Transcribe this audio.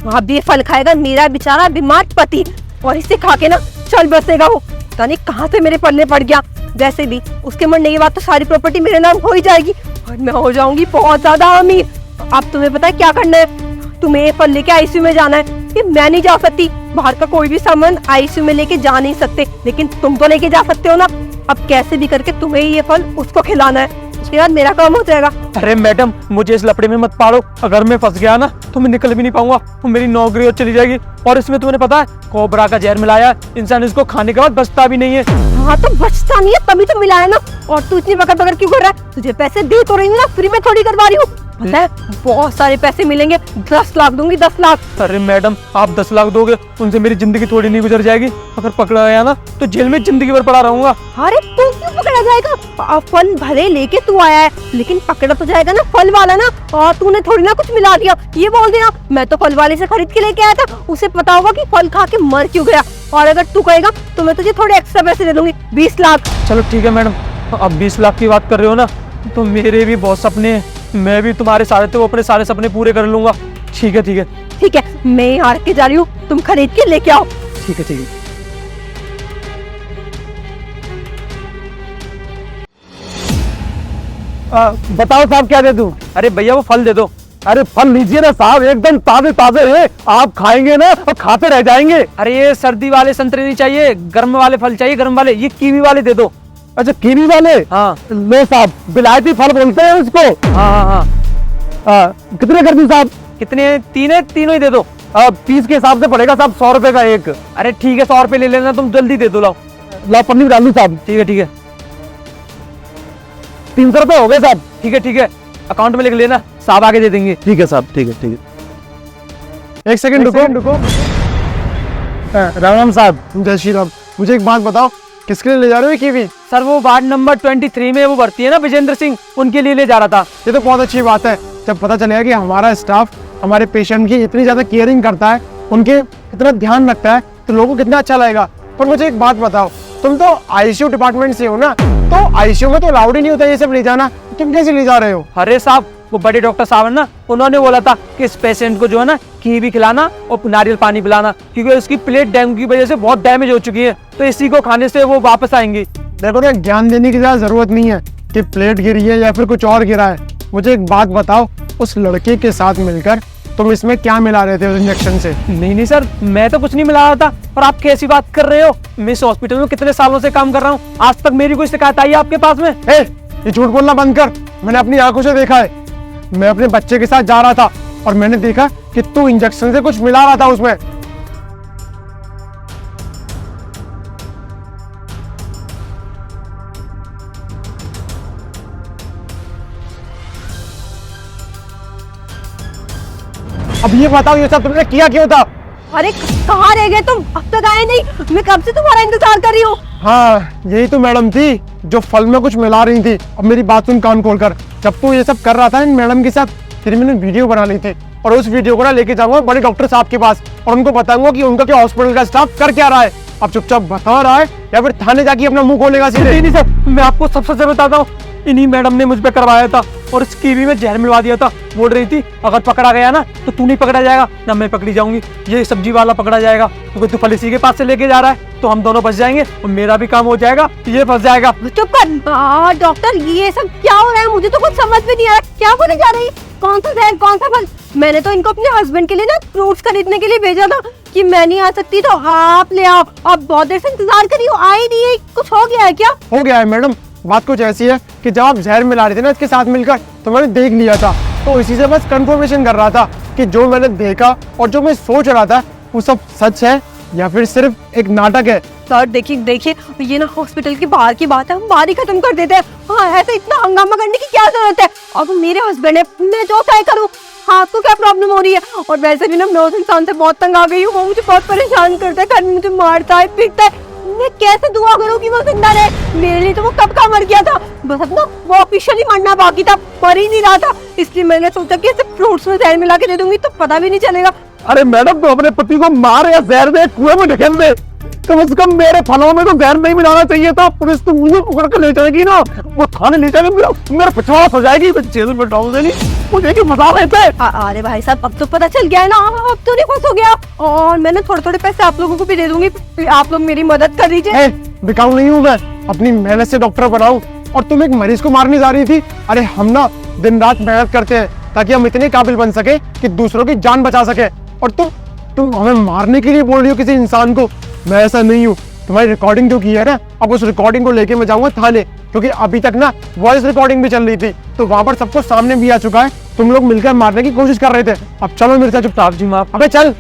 अब ये फल खाएगा मेरा बेचारा बीमार पति, और इसे खा के ना चल बसेगा वो। पता नहीं कहाँ से मेरे पल्ले पड़ गया। वैसे भी उसके मरने के बाद तो सारी प्रॉपर्टी मेरे नाम हो ही जाएगी और मैं हो जाऊंगी बहुत ज्यादा अमीर। अब तुम्हें पता है क्या करना है? तुम्हें ये फल लेके आईसीयू में जाना है। कि मैं नहीं जा सकती, बाहर का कोई भी सामान आईसीयू में लेके जा नहीं सकते, लेकिन तुम तो लेके जा सकते हो ना। अब कैसे भी करके तुम्हें ये फल उसको खिलाना है, उसके बाद मेरा काम हो जाएगा। अरे मैडम, मुझे इस लफड़े में मत पाड़ो। अगर मैं फंस गया ना तो मैं निकल भी नहीं पाऊंगा, तो मेरी नौकरी और चली जाएगी। और इसमें तुम्हें पता है कोबरा का जहर मिलाया है, इंसान इसको खाने के बाद बचता भी नहीं है। हाँ तो बचता नहीं है, तभी तो मिलाया ना। और तू इतनी बकर बकर क्यों कर रहा है? तुझे पैसे दे तो रही हूँ ना, फ्री में थोड़ी करवा रही हूँ। पता है बहुत सारे पैसे मिलेंगे, 10 लाख दूंगी, 10 लाख। अरे मैडम, आप 10 लाख दोगे, उनसे मेरी जिंदगी थोड़ी नहीं गुजर जाएगी। अगर पकड़ा गया ना तो जेल में जिंदगी भर पड़ा रहूंगा। अरे तू क्यों पकड़ा जाएगा? फल भले लेके तू आया है, लेकिन पकड़ा तो जाएगा ना फल वाला ना। और तूने थोड़ी ना कुछ मिला दिया, ये बोल देना मैं तो फल वाले से खरीद के लेके आया था, उसे पता होगा कि फल खा के मर क्यों गया। और अगर तू कहेगा तो मैं तुझे थोड़े एक्स्ट्रा पैसे दे दूंगी, 20 लाख। चलो ठीक है मैडम, अब 20 लाख की बात कर रहे हो ना, तो मेरे भी बहुत सपने हैं। मैं भी तुम्हारे सारे तो अपने सारे सपने पूरे कर लूंगा। ठीक है ठीक है ठीक है, मैं यहाँ रख के जा रही हूँ, तुम खरीद के लेके आओ। ठीक है ठीक है। बताओ साहब क्या दे दूं? अरे भैया वो फल दे दो। अरे फल लीजिए ना साहब, एकदम ताजे ताजे हैं, आप खाएंगे ना और खाते रह जाएंगे। अरे ये सर्दी वाले संतरे नहीं चाहिए, गर्म वाले फल चाहिए, गर्म वाले। ये कीवी वाले दे दो। अच्छा कीवी वाले? हाँ लो साहब, बिलायती फल बोलते हैं उसको। हाँ हाँ हाँ। कितने कर दूं साहब? कितने? तीन है, तीनों ही दे दो। पीस के हिसाब से पड़ेगा साहब, 100 रुपए का एक। अरे ठीक है, 100 रुपए ले लेना, तुम जल्दी दे दो। लाओ ला पन्नी डाल दूं साहब? ठीक है ठीक है 300 रुपए हो गए साहब। ठीक है ठीक है, अकाउंट में लिख लेना, साहब आगे दे देंगे। ठीक है साहब, ठीक है ठीक है। एक सेकंड रुको। राम राम साहब। जय श्री राम। मुझे एक बात बताओ, किसके लिए ले जा रहे हो कीवी? सर वो वार्ड नंबर 23 में वो भर्ती है ना, विजेंद्र सिंह, उनके लिए ले जा रहा था। ये तो बहुत अच्छी बात है, जब पता चलेगा कि हमारा स्टाफ हमारे पेशेंट की इतनी ज्यादा केयरिंग करता है, उनके इतना ध्यान रखता है, तो लोगों को कितना अच्छा लगेगा। पर मुझे एक बात बताओ, तुम तो आईसीयू डिपार्टमेंट से हो ना, तो आईसीयू में तो अलाउड ही नहीं होता ये सब ले जाना, तुम कैसे ले जा रहे हो? अरे साहब, वो बड़े डॉक्टर साहब है ना, उन्होंने बोला था कि इस पेशेंट को जो है ना कीवी खिलाना और नारियल पानी पिलाना, क्योंकि उसकी प्लेट डेंगू की वजह से बहुत डैमेज हो चुकी है, तो इसी को खाने से वो वापस आएंगी। देखो ना, ज्ञान देने की ज्यादा जरूरत नहीं है कि प्लेट गिरी है या फिर कुछ और गिरा है। मुझे एक बात बताओ, उस लड़के के साथ मिलकर तुम इसमें क्या मिला रहे थे उस इंजेक्शन से? नहीं सर, मैं तो कुछ नहीं मिला रहा था। और आप कैसी बात कर रहे हो? मैं इस हॉस्पिटल में कितने सालों से काम कर रहा हूँ, आज तक मेरी कोई शिकायत आई है आपके पास में? ये झूठ बोलना बंद कर, मैंने अपनी आंखों से देखा है। मैं अपने बच्चे के साथ जा रहा था और मैंने देखा कि तू इंजेक्शन से कुछ मिला रहा था उसमें। अब ये बताओ, ये सब तुमने किया क्यों था? अरे कहाँ रह गए तुम? अब तक आए नहीं, मैं कब से तुम्हारा इंतजार कर रही हूँ। हाँ, यही तो मैडम थी जो फल में कुछ मिला रही थी। अब मेरी बात सुन कान खोलकर, जब तू ये सब कर रहा था इन मैडम के साथ, फिर मैंने वीडियो बना ली थी और उस वीडियो को ना लेके जाऊंगा बड़े डॉक्टर साहब के पास और उनको बताऊंगा कि उनका क्या हॉस्पिटल का स्टाफ कर क्या रहा है। अब चुपचाप बता रहा है या फिर थाने जाके अपना मुंह खोलेगा सीधे? नहीं सर, मैं आपको सब सच बताता हूँ, इन्हीं मैडम ने मुझ पे करवाया था और इस कीवी में जहर मिलवा दिया था। बोल रही थी अगर पकड़ा गया ना तो तू नहीं पकड़ा जाएगा, ना मैं पकड़ी जाऊंगी, ये सब्जी वाला पकड़ा जाएगा, क्योंकि तू फल इसी के पास से लेके जा रहा है, तो हम दोनों बच जाएंगे और मेरा भी काम हो जाएगा, ये फंस जाएगा। चुप कर। डॉक्टर ये सब क्या हो रहा है? मुझे तो कुछ समझ में नहीं आ रहा, क्या होने जा रही है? कौन सा जहर, कौन सा फल? मैंने तो इनको अपने हस्बैंड के लिए ना फ्रूट्स खरीदने के लिए भेजा था कि मैं नहीं आ सकती तो आप ले आओ। अब बहुत देर से इंतजार कर रही हो, आई नहीं है। कुछ हो गया है क्या? हो गया है मैडम, बात कुछ ऐसी है कि जब आप जहर मिला रहे थे ना इसके साथ मिलकर, तो मैंने देख लिया था, तो इसी से बस कंफर्मेशन कर रहा था कि जो मैंने देखा और जो मैं सोच रहा था वो सब सच है या फिर सिर्फ एक नाटक है। सर देखिए ये ना हॉस्पिटल के बाहर की बात है, हम बाहर ही खत्म कर देते हैं। हाँ, ऐसे इतना हंगामा करने की क्या जरूरत है? अब मेरे हस्बैंड है, मैं जो तय करूँ। हाँ, आपको क्या प्रॉब्लम हो रही है? और वैसे भी ना मैं उस इंसान से बहुत तंग आ गई हूँ, वो मुझे बहुत परेशान करता है, घर में मुझे मारता है, पीटता है। मैं कैसे दुआ करूँ कि वो जिंदा रहे? मेरे लिए तो वो कब का मर गया था, बस अब ना वो ऑफिशियली मरना बाकी था, मर ही नहीं रहा था। इसलिए मैंने सोचा कि इसे फ्रूट्स में जहर मिला के दे दूंगी तो पता भी नहीं चलेगा। अरे मैडम, तो अपने पति को मार या जहर दे, कुएं में ढकेल दे। कम से कम मेरे फलों में तो जहर नहीं मिलाना चाहिए था। पुलिस तो मुझे पकड़ कर ले जाएगी ना, वो थाने ले जाएगी, मेरा पिछवाड़ा हो जाएगी, मैं जेल में डाल देगी। मुझे क्या मजा लेते हैं। अरे भाई साहब, अब तो पता चल गया है ना, अब तो नहीं खुश हो गया। और मैंने थोड़े थोड़े पैसे आप लोगों को भी दे दूंगी, आप लोग मेरी मदद कर दीजिए। बिकाऊ नहीं हूँ मैं, अपनी मेहनत से डॉक्टर बनाऊं। और तुम एक मरीज को मारने जा रही थी। अरे हम ना दिन रात मेहनत करते हैं ताकि हम इतने काबिल बन सके कि दूसरों की जान बचा सके, और तुम हमें मारने के लिए बोल रही हो किसी इंसान को। मैं ऐसा नहीं हूँ। तुम्हारी रिकॉर्डिंग जो की है ना, अब उस रिकॉर्डिंग को लेके मैं जाऊंगा थाने, क्योंकि अभी तक ना वॉइस रिकॉर्डिंग भी चल रही थी, तो वहां पर सबको सामने भी आ चुका है। तुम लोग मिलकर मारने की कोशिश कर रहे थे। अब चलो मेरे साथ चुपचाप। जी माफ। अबे चल।